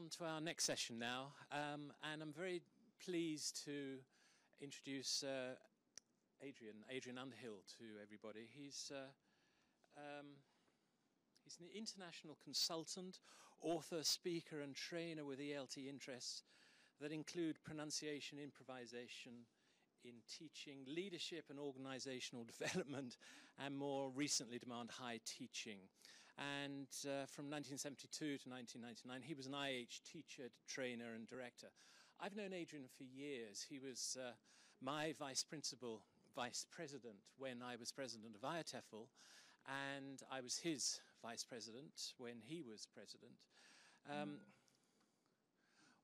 on to our next session now, and I'm very pleased to introduce Adrian Underhill to everybody. He's an international consultant, author, speaker and trainer with ELT interests that include pronunciation, improvisation in teaching, leadership and organizational development, and more recently demand high teaching. And from 1972 to 1999, he was an IH teacher, trainer and director. I've known Adrian for years. He was my vice president when I was president of IATEFL, and I was his vice president when he was president.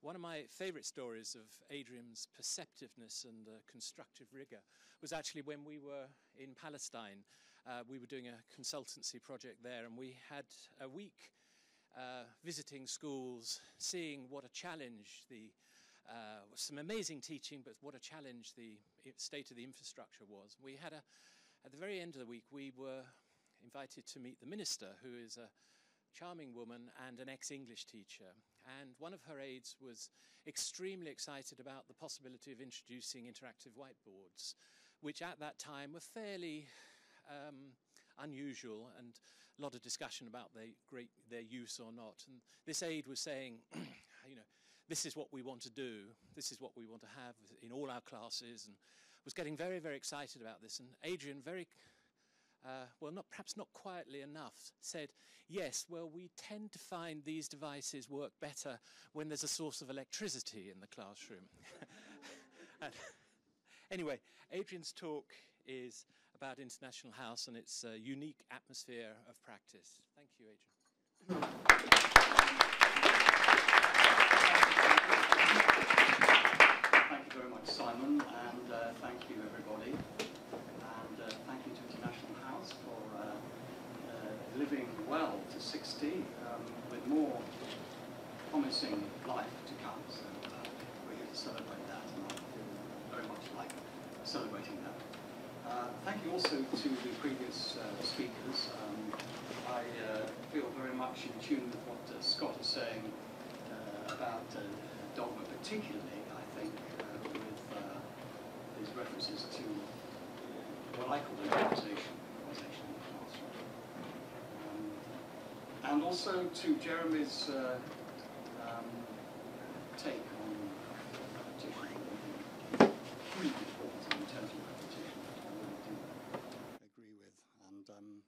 One of my favorite stories of Adrian's perceptiveness and constructive rigor was actually when we were in Palestine. We were doing a consultancy project there, and we had a week visiting schools, seeing what a challenge some amazing teaching, but what a challenge the state of the infrastructure was. We had at the very end of the week, we were invited to meet the minister, who is a charming woman and an ex-English teacher. And one of her aides was extremely excited about the possibility of introducing interactive whiteboards, which at that time were fairly unusual, and a lot of discussion about their use or not. And this aide was saying, you know, this is what we want to do, this is what we want to have in all our classes, and was getting very, very excited about this. And Adrian perhaps not quietly enough, said, yes, well, we tend to find these devices work better when there's a source of electricity in the classroom. Anyway, Adrian's talk is about International House and its unique atmosphere of practice. Thank you, Adrian. Thank you very much, Simon, and thank you, everybody. And thank you to International House for living well to 60 with more promising life to come. So we're here to celebrate that, and I feel very much like celebrating that. Thank you also to the previous speakers. I feel very much in tune with what Scott is saying about dogma, particularly, I think, with his references to what I call improvisation in the classroom. And also to Jeremy's take on repetition, huge importance in terms of repetition. I really do agree with and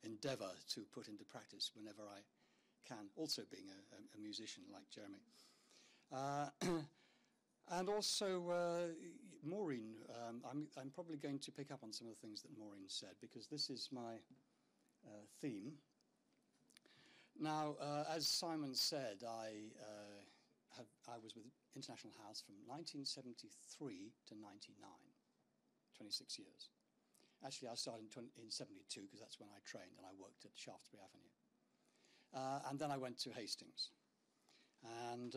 endeavour to put into practice whenever I can, also being a musician like Jeremy. And also, Maureen, I'm probably going to pick up on some of the things that Maureen said, because this is my theme. Now, as Simon said, I was with International House from 1973 to 99, 26 years. Actually, I started in 72, because that's when I trained, and I worked at Shaftesbury Avenue. And then I went to Hastings. And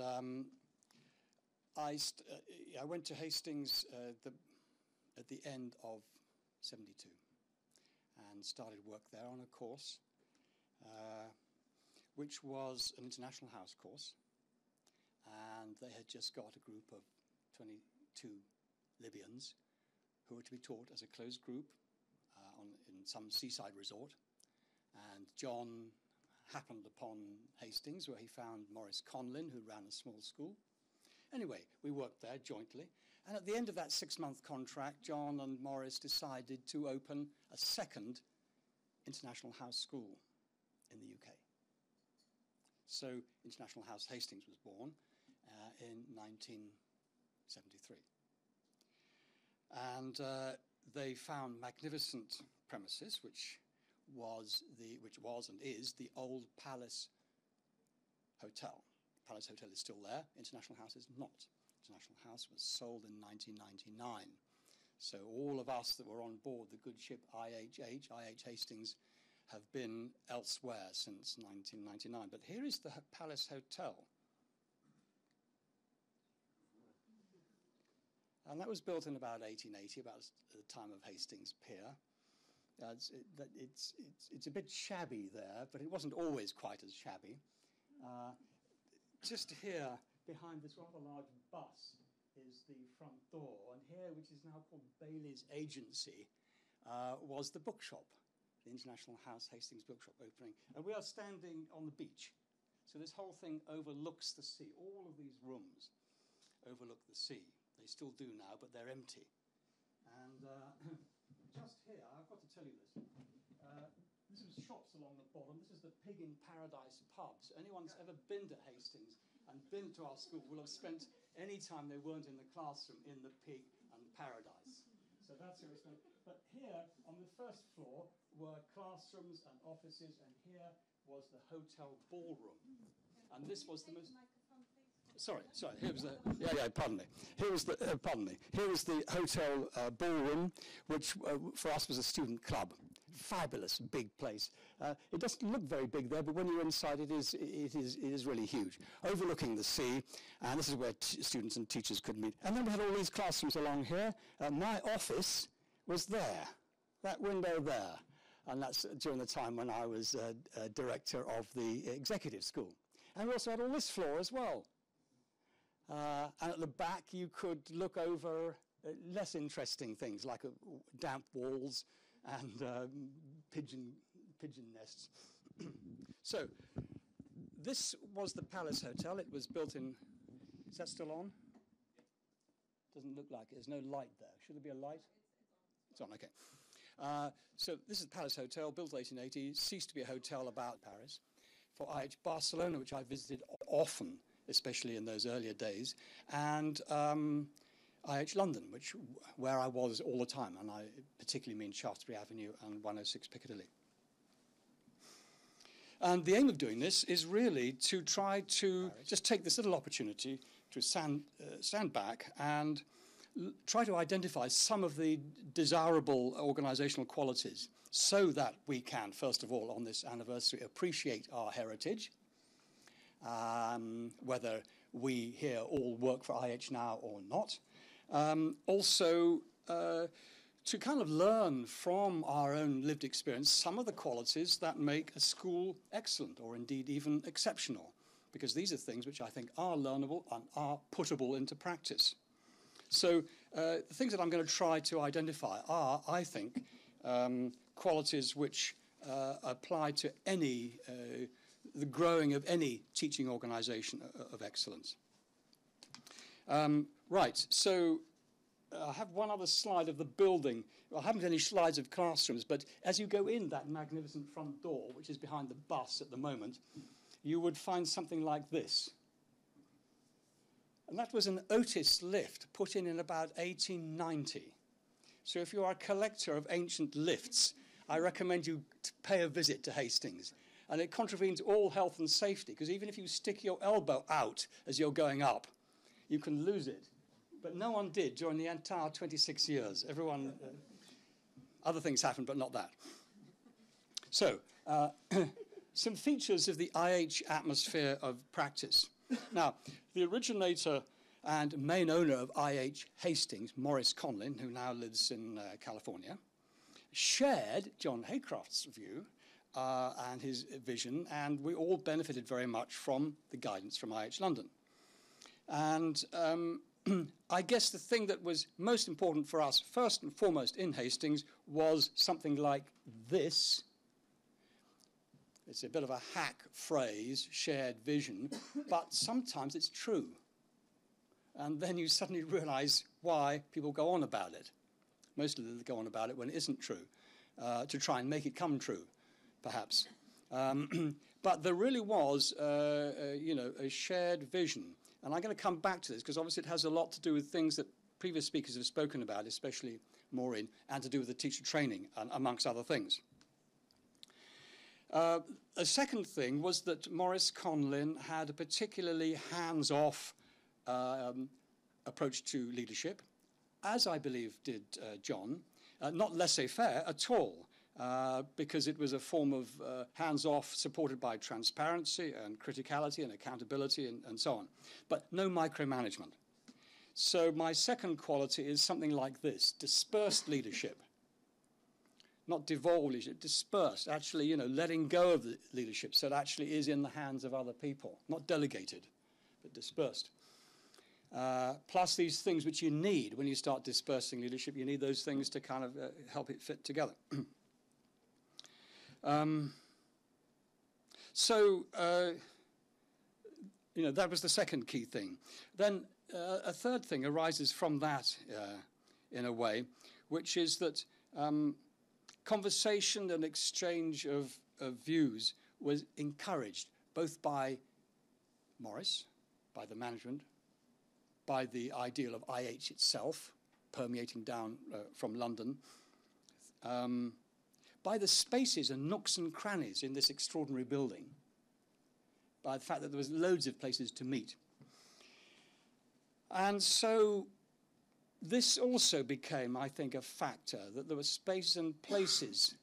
I went to Hastings at the end of 72 and started work there on a course which was an International House course, and they had just got a group of 22 Libyans who were to be taught as a closed group in some seaside resort. And John happened upon Hastings, where he found Maurice Conlin, who ran a small school. Anyway, we worked there jointly, and at the end of that 6-month contract, John and Maurice decided to open a second International House school in the UK. So International House Hastings was born in 1973. And they found magnificent premises, which was and is the old Palace Hotel. Palace Hotel is still there. International House is not. International House was sold in 1999. So all of us that were on board the good ship IH Hastings have been elsewhere since 1999. But here is the Palace Hotel. And that was built in about 1880, about the time of Hastings Pier. It's a bit shabby there, but it wasn't always quite as shabby. just here, behind this rather large bus, is the front door. And here, which is now called Bailey's Agency, was the bookshop, the International House Hastings bookshop opening. And we are standing on the beach. So this whole thing overlooks the sea. All of these rooms overlook the sea. They still do now, but they're empty. And just here, I've got to tell you this. This is shops along the bottom. This is the Pig in Paradise pub. So anyone who's ever been to Hastings and been to our school will have spent any time they weren't in the classroom in the Pig and Paradise. So that's where we spent. But here, on the first floor, were classrooms and offices, and here was the hotel ballroom. And this was the most... Sorry, here was the... pardon me. Here was the hotel ballroom, which for us was a student club. Fabulous, big place. It doesn't look very big there, but when you're inside, it is really huge. Overlooking the sea, and this is where students and teachers could meet. And then we had all these classrooms along here. My office was there, that window there. And that's during the time when I was director of the executive school. And we also had all this floor as well. And at the back, you could look over less interesting things like damp walls and pigeon nests. So this was the Palace Hotel. It was built in... Is that still on? Doesn't look like it. There's no light there. Should there be a light? It's on, okay. So this is the Palace Hotel, built 1880, ceased to be a hotel about Paris. For IH Barcelona, which I visited often, especially in those earlier days, and IH London, where I was all the time, and I particularly mean Shaftesbury Avenue and 106 Piccadilly. And the aim of doing this is really to try to just take this little opportunity to stand back and try to identify some of the desirable organizational qualities so that we can, first of all, on this anniversary, appreciate our heritage, whether we here all work for IH now or not. Also, to kind of learn from our own lived experience some of the qualities that make a school excellent or indeed even exceptional, because these are things which I think are learnable and are puttable into practice. So the things that I'm going to try to identify are, I think, qualities which apply to the growing of any teaching organization of excellence. Right, so I have one other slide of the building. I haven't any slides of classrooms, but as you go in that magnificent front door, which is behind the bus at the moment, you would find something like this. And that was an Otis lift put in about 1890. So if you are a collector of ancient lifts, I recommend you pay a visit to Hastings. And it contravenes all health and safety, because even if you stick your elbow out as you're going up, you can lose it. But no one did during the entire 26 years. Everyone, other things happened, but not that. So, some features of the IH atmosphere of practice. Now, the originator and main owner of IH Hastings, Maurice Conlin, who now lives in California, shared John Haycroft's view and his vision, and we all benefited very much from the guidance from IH London. And I guess the thing that was most important for us, first and foremost in Hastings, was something like this. It's a bit of a hack phrase, shared vision, but sometimes it's true. And then you suddenly realize why people go on about it. Mostly they go on about it when it isn't true, to try and make it come true, perhaps. But there really was, a shared vision. And I'm going to come back to this, because obviously it has a lot to do with things that previous speakers have spoken about, especially Maureen, and to do with the teacher training, amongst other things. A second thing was that Maurice Conlin had a particularly hands-off approach to leadership, as I believe did John, not laissez-faire at all, because it was a form of hands-off supported by transparency and criticality and accountability and so on, but no micromanagement. So my second quality is something like this: dispersed leadership. Not devolved leadership, dispersed, actually, letting go of the leadership so it actually is in the hands of other people, not delegated. dispersed. Plus these things which you need when you start dispersing leadership, you need those things to kind of help it fit together. That was the second key thing. Then a third thing arises from that in a way, which is that conversation and exchange of views was encouraged both by Morris, by the management, by the ideal of IH itself, permeating down from London, by the spaces and nooks and crannies in this extraordinary building, by the fact that there was loads of places to meet. And so this also became, I think, a factor, that there were spaces and places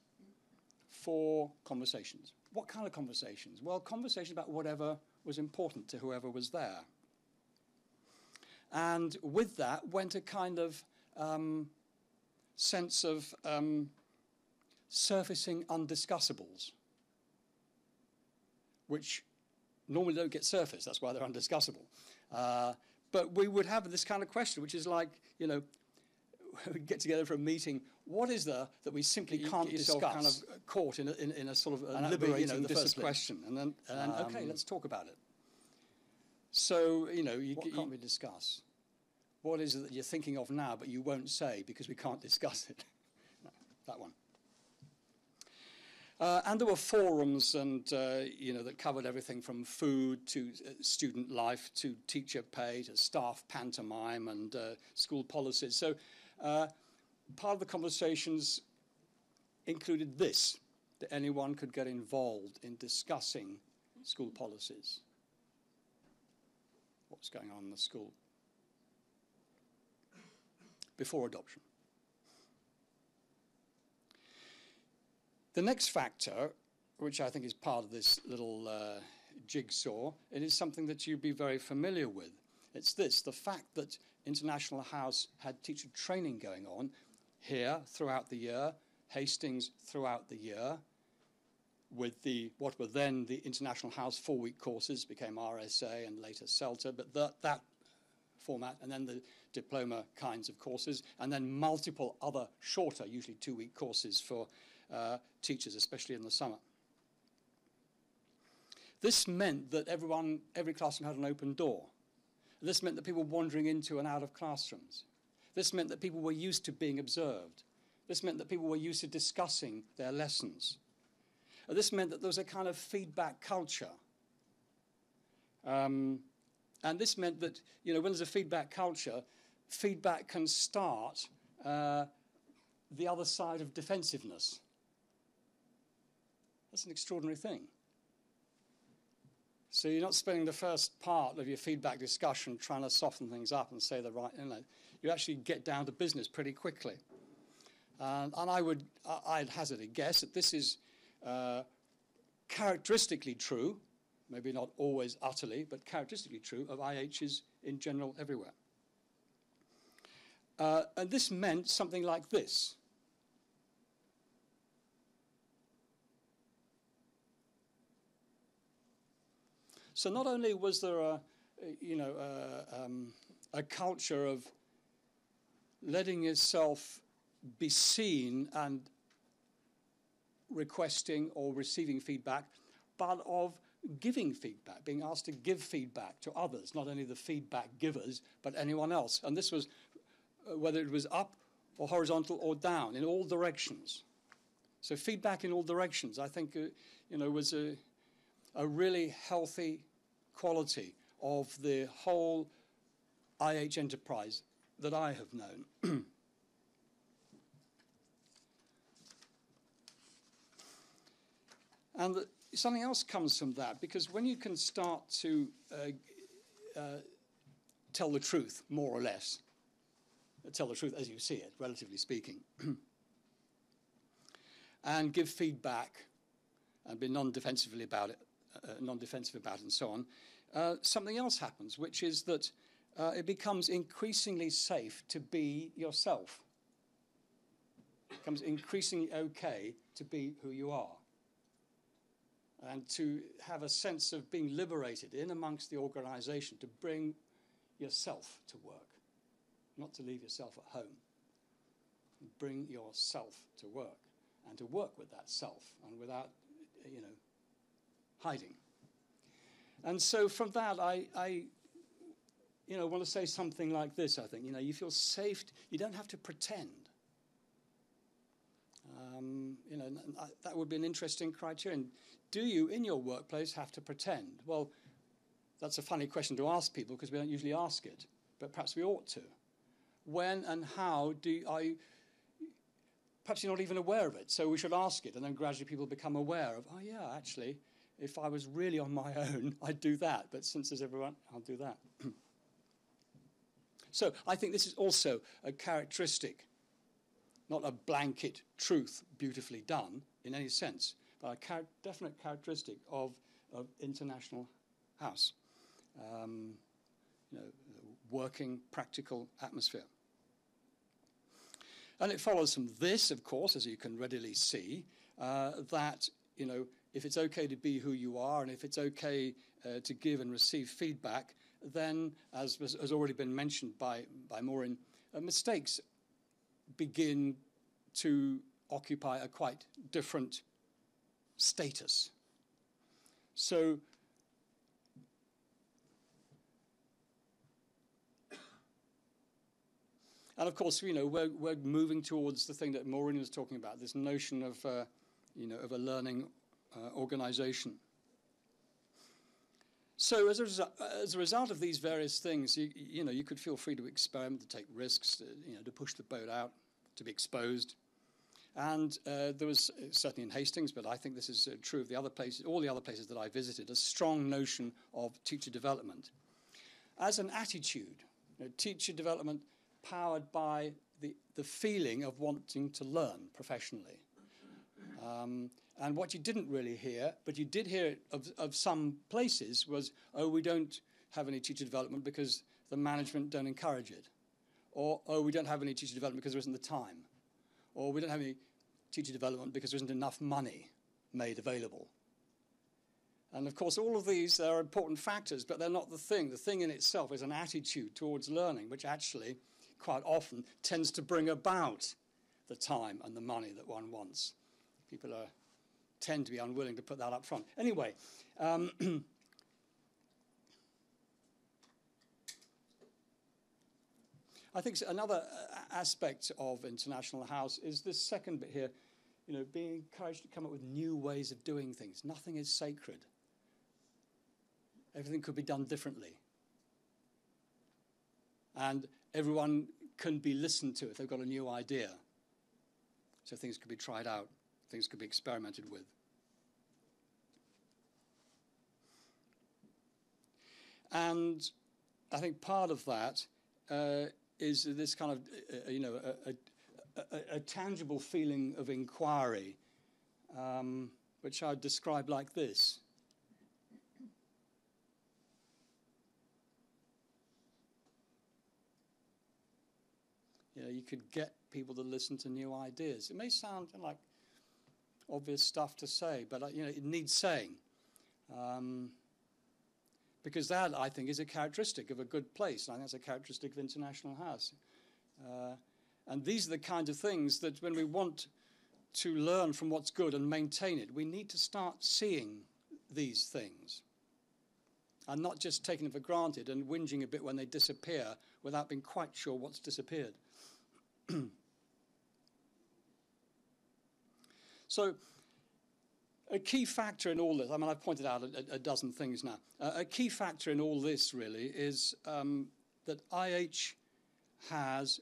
for conversations. What kind of conversations? Well, conversations about whatever was important to whoever was there. And with that went a kind of sense of surfacing undiscussables, which normally don't get surfaced. That's why they're undiscussable. But we would have this kind of question, which is like, we get together for a meeting. What is there that we simply can't discuss? Kind of caught in a sort of a liberating this question, and then okay, let's talk about it. So what can't we discuss? What is it that you're thinking of now, but you won't say because we can't discuss it? No, that one. And there were forums, and that covered everything from food to student life to teacher pay to staff pantomime and school policies. So part of the conversations included this, that anyone could get involved in discussing school policies. What's going on in the school before adoption. The next factor, which I think is part of this little jigsaw, it is something that you'd be very familiar with. It's this, the fact that International House had teacher training going on here throughout the year, Hastings throughout the year, with what were then the International House 4-week courses, became RSA and later CELTA, but that format, and then the diploma kinds of courses, and then multiple other shorter, usually 2-week courses for teachers, especially in the summer. This meant that every classroom had an open door. This meant that people were wandering into and out of classrooms. This meant that people were used to being observed. This meant that people were used to discussing their lessons. This meant that there was a kind of feedback culture. And this meant that, when there's a feedback culture, feedback can start the other side of defensiveness. That's an extraordinary thing. So you're not spending the first part of your feedback discussion trying to soften things up and say the right, you actually get down to business pretty quickly. And I'd hazard a guess that this is characteristically true, maybe not always utterly, but characteristically true of IHs in general everywhere. And this meant something like this. So not only was there a culture of letting yourself be seen and requesting or receiving feedback, but of giving feedback, being asked to give feedback to others, not only the feedback givers, but anyone else. And this was whether it was up or horizontal or down, in all directions. So feedback in all directions, I think, was a really healthy quality of the whole IH enterprise that I have known. And something else comes from that, because when you can start to tell the truth, more or less, tell the truth as you see it, relatively speaking, and give feedback and be non-defensive about it, and so on, something else happens, which is that it becomes increasingly safe to be yourself. It becomes increasingly okay to be who you are. and to have a sense of being liberated in amongst the organisation, to bring yourself to work, not to leave yourself at home. Bring yourself to work, and to work with that self, and without, hiding. And so from that, I want to say something like this, I think. You feel safe. You don't have to pretend. That would be an interesting criterion. Do you, in your workplace, have to pretend? Well, that's a funny question to ask people because we don't usually ask it, but perhaps we ought to. When and how perhaps you're not even aware of it, so we should ask it, and then gradually people become aware of, oh yeah, actually, if I was really on my own, I'd do that, but since there's everyone, I'll do that. So I think this is also a characteristic, not a blanket truth beautifully done in any sense, but a definite characteristic of International House. Working, practical atmosphere. And it follows from this, of course, as you can readily see, that, if it's okay to be who you are, and if it's okay to give and receive feedback, then, as has already been mentioned by Maureen, mistakes begin to occupy a quite different status. So, and of course, we're moving towards the thing that Maureen was talking about, this notion of, of a learning organisation. So as a result of these various things, you could feel free to experiment, to take risks, to push the boat out, to be exposed. And there was, certainly in Hastings, but I think this is true of the other places, all the other places that I visited, a strong notion of teacher development. As an attitude, teacher development powered by the feeling of wanting to learn professionally. And what you didn't really hear, but you did hear it of some places, was, oh, we don't have any teacher development because the management don't encourage it. Or, oh, we don't have any teacher development because there isn't the time. Or we don't have any teacher development because there isn't enough money made available. And of course, all of these are important factors, but they're not the thing. The thing in itself is an attitude towards learning, which actually quite often tends to bring about the time and the money that one wants. People tend to be unwilling to put that up front. Anyway, I think another aspect of International House is this second bit here, being encouraged to come up with new ways of doing things. Nothing is sacred. Everything could be done differently. And everyone can be listened to if they've got a new idea. So things could be tried out, things could be experimented with. And I think part of that is this kind of, a tangible feeling of inquiry, which I'd describe like this. You could get people to listen to new ideas. It may sound like obvious stuff to say, but it needs saying. Because that, I think, is a characteristic of a good place. I think that's a characteristic of International House. And these are the kinds of things that when we want to learn from what's good and maintain it, we need to start seeing these things. And not just taking them for granted and whinging a bit when they disappear without being quite sure what's disappeared. So, a key factor in all this, I've pointed out a dozen things now. A key factor in all this, really, is that IH has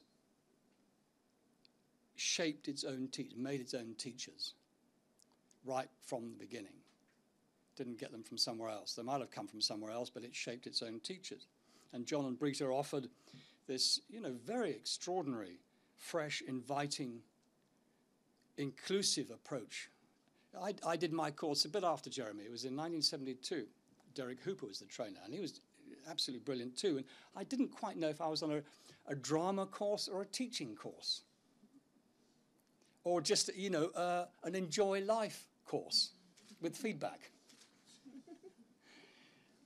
shaped its own teachers, made its own teachers, right from the beginning. Didn't get them from somewhere else. They might have come from somewhere else, but it shaped its own teachers. And John and Brita offered this, very extraordinary, fresh, inviting, inclusive approach. I did my course a bit after Jeremy. It was in 1972. Derek Hooper was the trainer, and he was absolutely brilliant too. And I didn't quite know if I was on a drama course or a teaching course, or just, an enjoy life course with feedback.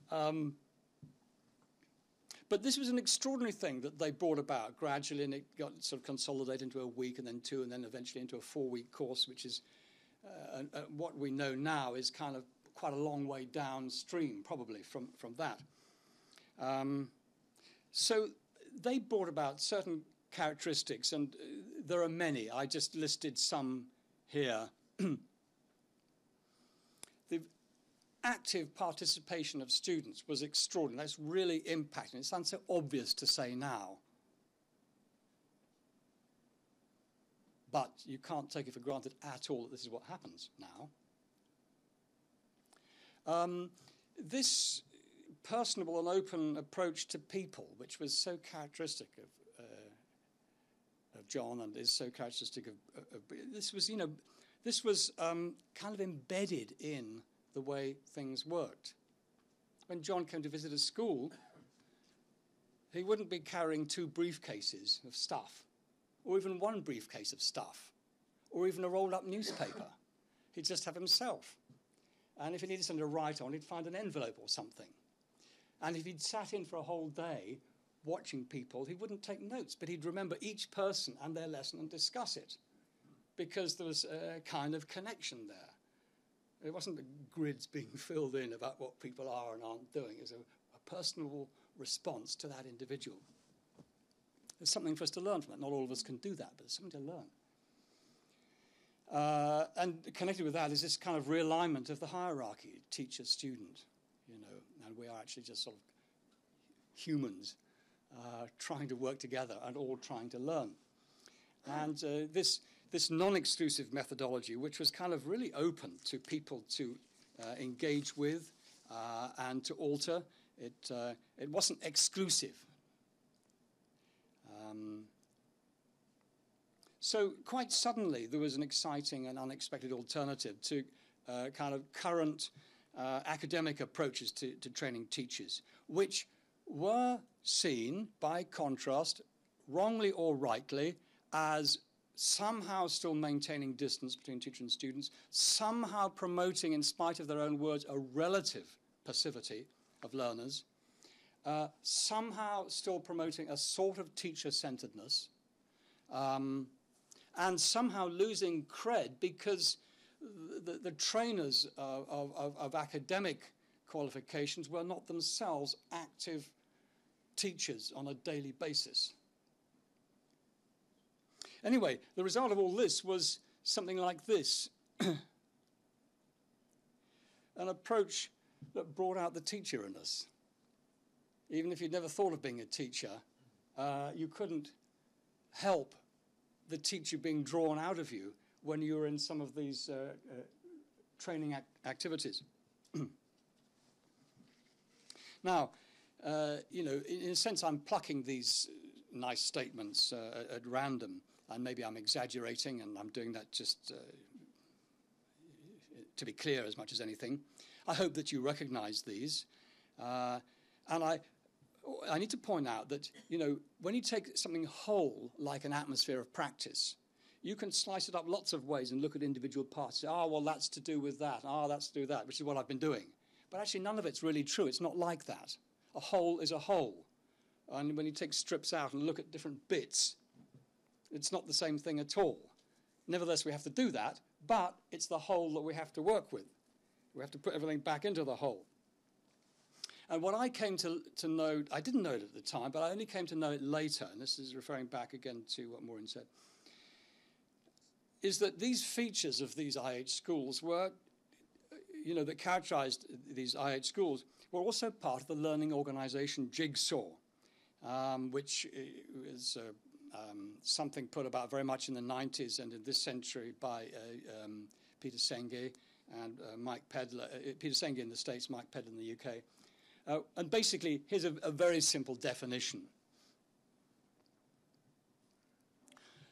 But this was an extraordinary thing that they brought about gradually, and it got sort of consolidated into a week and then 2 and then eventually into a 4-week course, which is what we know now is kind of quite a long way downstream probably from that. So they brought about certain characteristics, and there are many. I just listed some here. The active participation of students was extraordinary. That's really impacting. It sounds so obvious to say now, but you can't take it for granted at all that this is what happens now. This personable and open approach to people, which was so characteristic of John and is so characteristic of this was, this was kind of embedded in the way things worked. When John came to visit a school, he wouldn't be carrying 2 briefcases of stuff, or even 1 briefcase of stuff, or even a rolled-up newspaper. He'd just have himself. And if he needed something to write on, he'd find an envelope or something. And if he'd sat in for a whole day watching people, he wouldn't take notes, but he'd remember each person and their lesson and discuss it, because there was a kind of connection there. It wasn't the grids being filled in about what people are and aren't doing. It was a personal response to that individual. There's something for us to learn from it. Not all of us can do that, but there's something to learn. And connected with that is this kind of realignment of the hierarchy, teacher-student, and we are actually just sort of humans trying to work together and all trying to learn. And this non-exclusive methodology, which was kind of really open to people to engage with and to alter, it wasn't exclusive. So quite suddenly there was an exciting and unexpected alternative to kind of current academic approaches to training teachers, which were seen, by contrast, wrongly or rightly, as somehow still maintaining distance between teacher and students, somehow promoting, in spite of their own words, a relative passivity of learners, somehow still promoting a sort of teacher-centeredness, and somehow losing cred because the trainers of academic qualifications were not themselves active teachers on a daily basis. Anyway, the result of all this was something like this. An approach that brought out the teacher in us. Even if you'd never thought of being a teacher, you couldn't help the teacher being drawn out of you when you were in some of these training activities. Now, in a sense, I'm plucking these nice statements at random, and maybe I'm exaggerating, and I'm doing that just to be clear as much as anything. I hope that you recognize these. And I need to point out that, when you take something whole, like an atmosphere of practice, you can slice it up lots of ways and look at individual parts. Say, well, that's to do with that. That's to do with that, which is what I've been doing. But actually, none of it's really true. It's not like that. A whole is a whole. And when you take strips out and look at different bits, it's not the same thing at all. Nevertheless, we have to do that, but it's the whole that we have to work with. We have to put everything back into the whole. And what I came to know, I didn't know it at the time, but I only came to know it later, and this is referring back again to what Maureen said, is that these features of these IH schools were, that characterized these IH schools, were also part of the learning organization jigsaw, which is something put about very much in the 90s and in this century by Peter Senge and Mike Pedler. Peter Senge in the States, Mike Pedler in the UK. And basically, here's a very simple definition.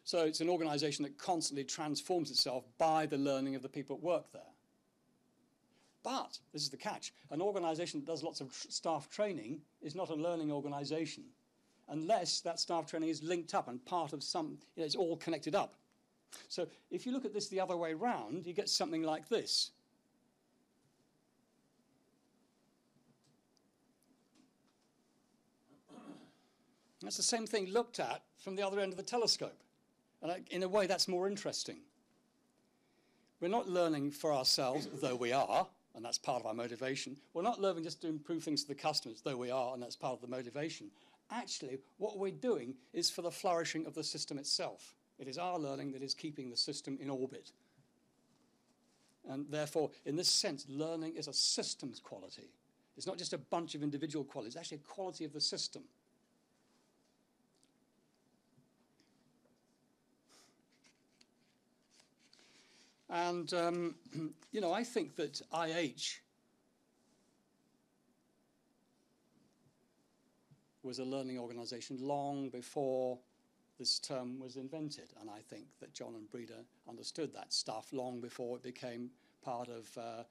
So it's an organization that constantly transforms itself by the learning of the people that work there. But, this is the catch, an organization that does lots of staff training is not a learning organization unless that staff training is linked up and part of some, it's all connected up. So if you look at this the other way round, you get something like this. That's the same thing looked at from the other end of the telescope. And in a way, that's more interesting. We're not learning for ourselves, though we are, and that's part of our motivation. We're not learning just to improve things to the customers, though we are, and that's part of the motivation. Actually, what we're doing is for the flourishing of the system itself. It is our learning that is keeping the system in orbit. And therefore, in this sense, learning is a systems quality. It's not just a bunch of individual qualities, it's actually a quality of the system. And, you know, I think that IH was a learning organization long before this term was invented. And I think that John and Breda understood that stuff long before it became part of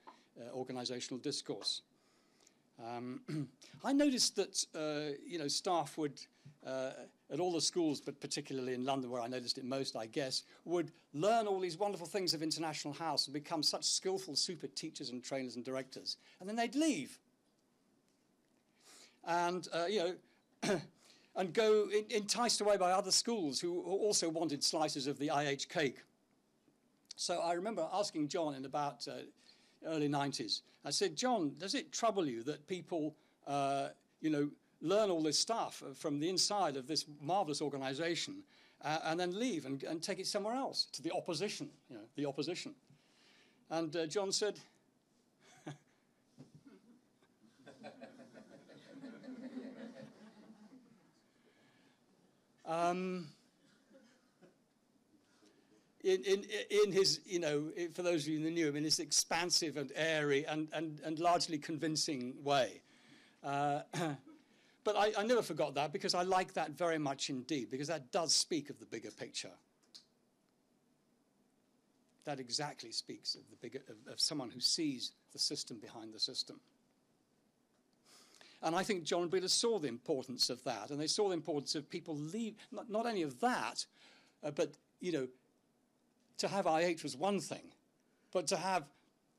organizational discourse. I noticed that, you know, staff would, at all the schools, but particularly in London, where I noticed it most, I guess, would learn all these wonderful things of International House and become such skillful super teachers and trainers and directors. And then they'd leave. And, you know, and go enticed away by other schools who also wanted slices of the IH cake. So I remember asking John in about early 90s, I said, John, does it trouble you that people, you know, learn all this stuff from the inside of this marvelous organization and then leave and take it somewhere else, to the opposition, you know, the opposition? And John said, in his, you know, for those of you who knew him, in his expansive and airy and largely convincing way. But I never forgot that, because I like that very much indeed, because that does speak of the bigger picture. That exactly speaks of the bigger, of someone who sees the system behind the system. And I think John and Breda saw the importance of that, and they saw the importance of people leave, not only of that, but, you know, to have IH was one thing, but to have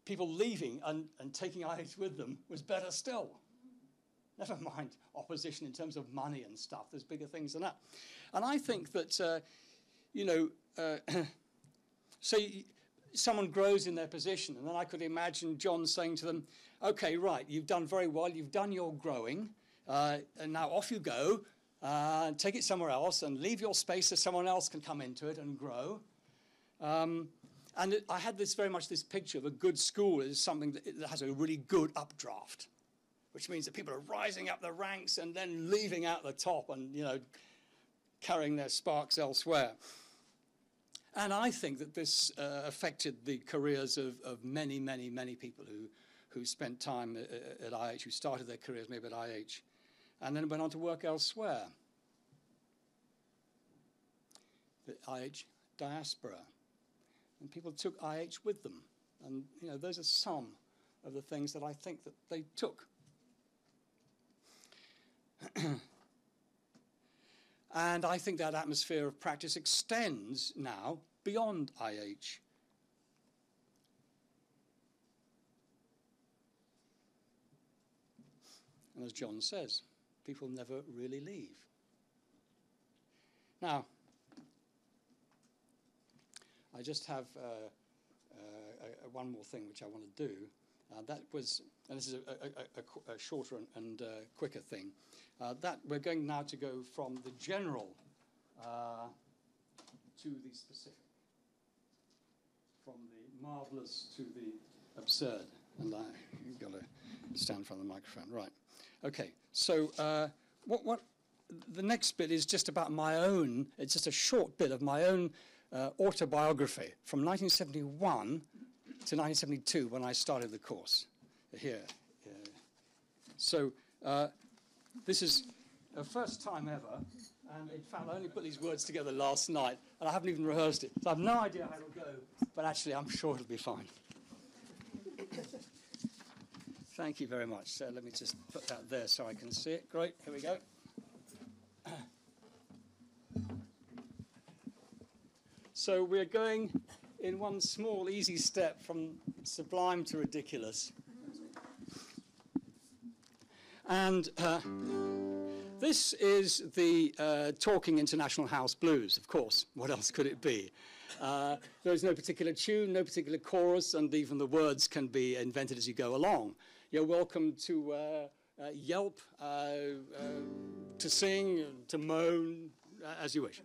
people leaving and taking IH with them was better still. Never mind opposition in terms of money and stuff. There's bigger things than that. And I think that, you know, say someone grows in their position, and then I could imagine John saying to them, okay, right, you've done very well, you've done your growing, and now off you go, and take it somewhere else, and leave your space so someone else can come into it and grow. And I had very much this picture of a good school as something that has a really good updraft, which means that people are rising up the ranks and then leaving out the top and, you know, carrying their sparks elsewhere. And I think that this affected the careers of many, many, many people who spent time at IH, who started their careers maybe at IH, and then went on to work elsewhere. The IH diaspora. And people took IH with them. And, you know, those are some of the things that I think that they took. And I think that atmosphere of practice extends now beyond IH. And as John says, people never really leave. Now, I just have one more thing which I want to do. That was, and this is a shorter and quicker thing, that we're going now to go from the general to the specific, from the marvelous to the absurd. And you've got to stand in front of the microphone, right? Okay, so what the next bit is just about my own. It's just a short bit of my own autobiography from 1971 to 1972 when I started the course here. So this is the first time ever, and in fact I only put these words together last night, and I haven't even rehearsed it, so I have no idea how it'll go, but actually I'm sure it'll be fine. Thank you very much. So let me just put that there so I can see it. Great, here we go. So we're going in one small, easy step from sublime to ridiculous. And This is the Talking International House Blues, of course. What else could it be? There is no particular tune, no particular chorus, and even the words can be invented as you go along. You're welcome to yelp, to sing, to moan, as you wish.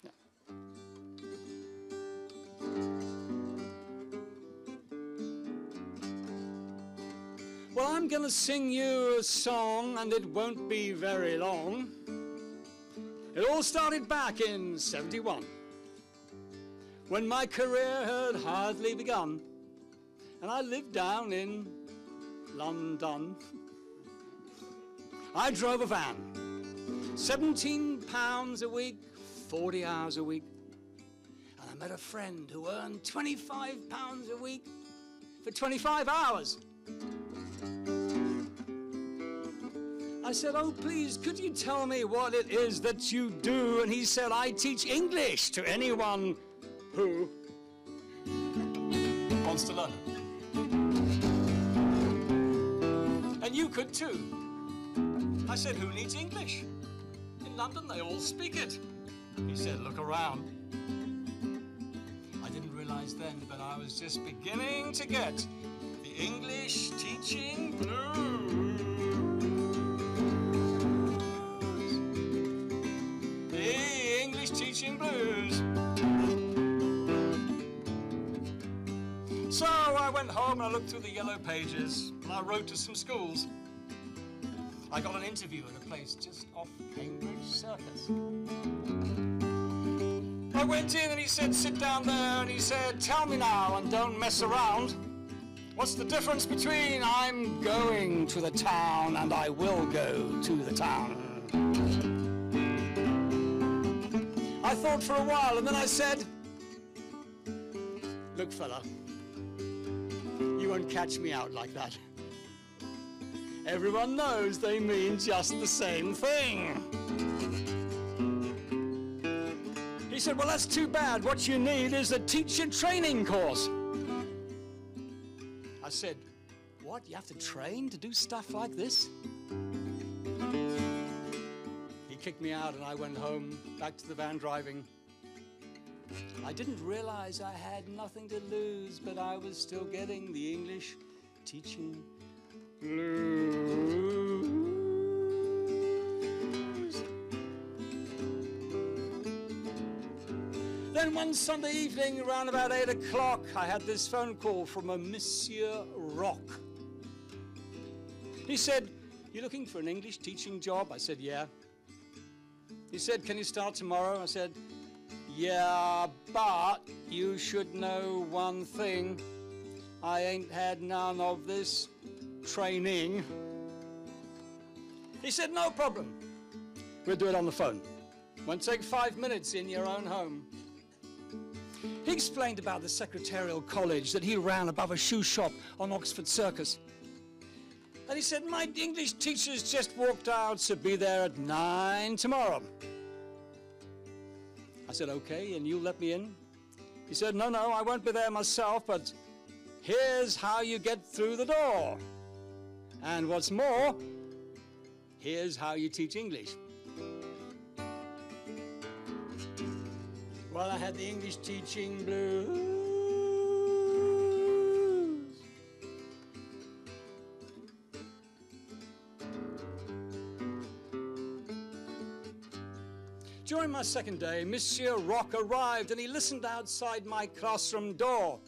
Yeah. Well, I'm going to sing you a song, and it won't be very long. It all started back in '71, when my career had hardly begun, and I lived down in London. I drove a van, 17 pounds a week, 40 hours a week, and I met a friend who earned 25 pounds a week for 25 hours. I said, "Oh, please, could you tell me what it is that you do?" And he said, "I teach English to anyone who wants to learn it. And you could too." I said, "Who needs English? In London, they all speak it." He said, "Look around." I didn't realize then, but I was just beginning to get the English teaching blues. The English teaching blues. So I went home and I looked through the yellow pages and I wrote to some schools. I got an interview at a place just off Cambridge Circus. I went in and he said, "Sit down there," and he said, "Tell me now and don't mess around. What's the difference between I'm going to the town and I will go to the town?" I thought for a while and then I said, "Look, fella, you won't catch me out like that. Everyone knows they mean just the same thing." He said, "Well, that's too bad. What you need is a teacher training course." I said, "What? You have to train to do stuff like this?" He kicked me out and I went home, back to the van driving. I didn't realize I had nothing to lose, but I was still getting the English teaching blues. Then one Sunday evening, around about 8 o'clock, I had this phone call from a Monsieur Rock. He said, "You looking for an English teaching job?" I said, "Yeah." He said, "Can you start tomorrow?" I said, "Yeah, but you should know one thing. I ain't had none of this training." He said, "No problem. We'll do it on the phone. Won't take 5 minutes in your own home." He explained about the secretarial college that he ran above a shoe shop on Oxford Circus. And he said, "My English teacher's just walked out, so be there at 9 tomorrow." I said, "Okay, and you'll let me in?" He said, No, I won't be there myself, but here's how you get through the door. And what's more, here's how you teach English." Well, I had the English teaching blues. During my second day, Monsieur Rock arrived and he listened outside my classroom door.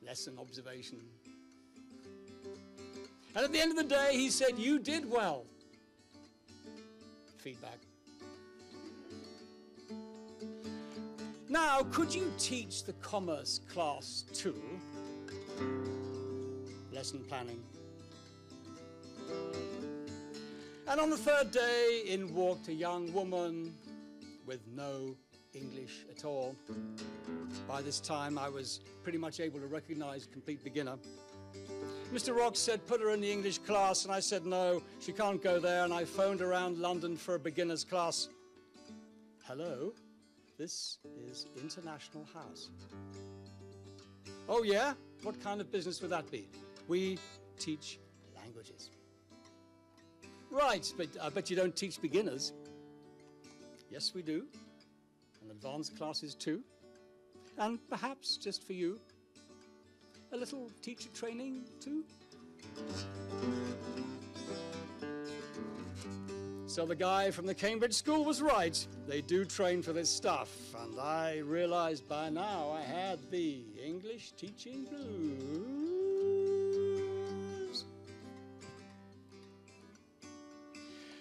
Lesson observation. And at the end of the day, he said, "You did well." Feedback. "Now, could you teach the commerce class too?" Lesson planning. And on the third day, in walked a young woman with no English at all. By this time, I was pretty much able to recognize complete beginner. Mr. Rock said, "Put her in the English class," and I said, "No, she can't go there," and I phoned around London for a beginner's class. "Hello, this is International House." "Oh, yeah? What kind of business would that be?" "We teach languages." Right, but I bet you don't teach beginners. Yes, we do. And advanced classes too. And perhaps, just for you, a little teacher training too. So the guy from the Cambridge school was right. They do train for this stuff. And I realized by now I had the English teaching blues.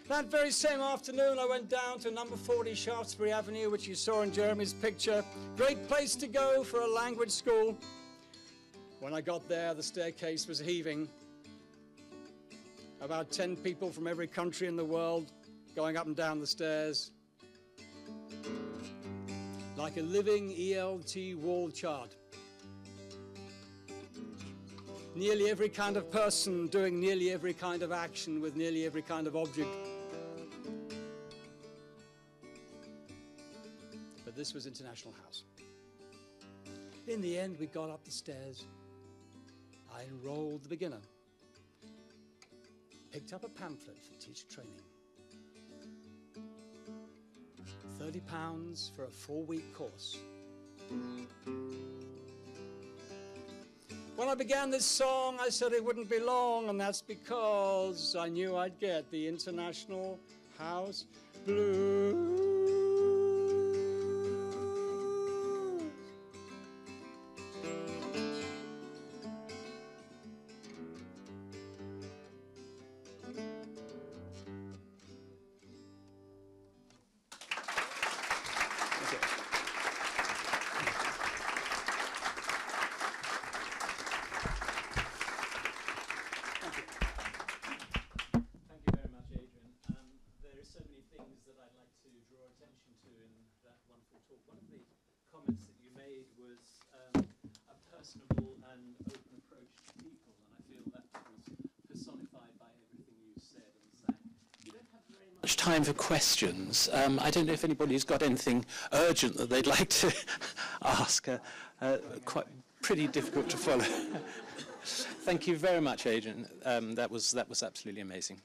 That very same afternoon, I went down to number 40 Shaftesbury Avenue, which you saw in Jeremy's picture. Great place to go for a language school. When I got there, the staircase was heaving. About 10 people from every country in the world going up and down the stairs. Like a living ELT wall chart. Nearly every kind of person doing nearly every kind of action with nearly every kind of object. But this was International House. In the end, we got up the stairs. I enrolled the beginner. Picked up a pamphlet for teacher training. £30 for a 4-week course. When I began this song, I said it wouldn't be long, and that's because I knew I'd get the International House Blues. One of the comments that you made was a personable and open approach to people, and I feel that was personified by everything you said and sang. You don't have very much time for questions. I don't know if anybody's got anything urgent that they'd like to ask. Quite pretty difficult to follow. Thank you very much, Adrian. That was absolutely amazing.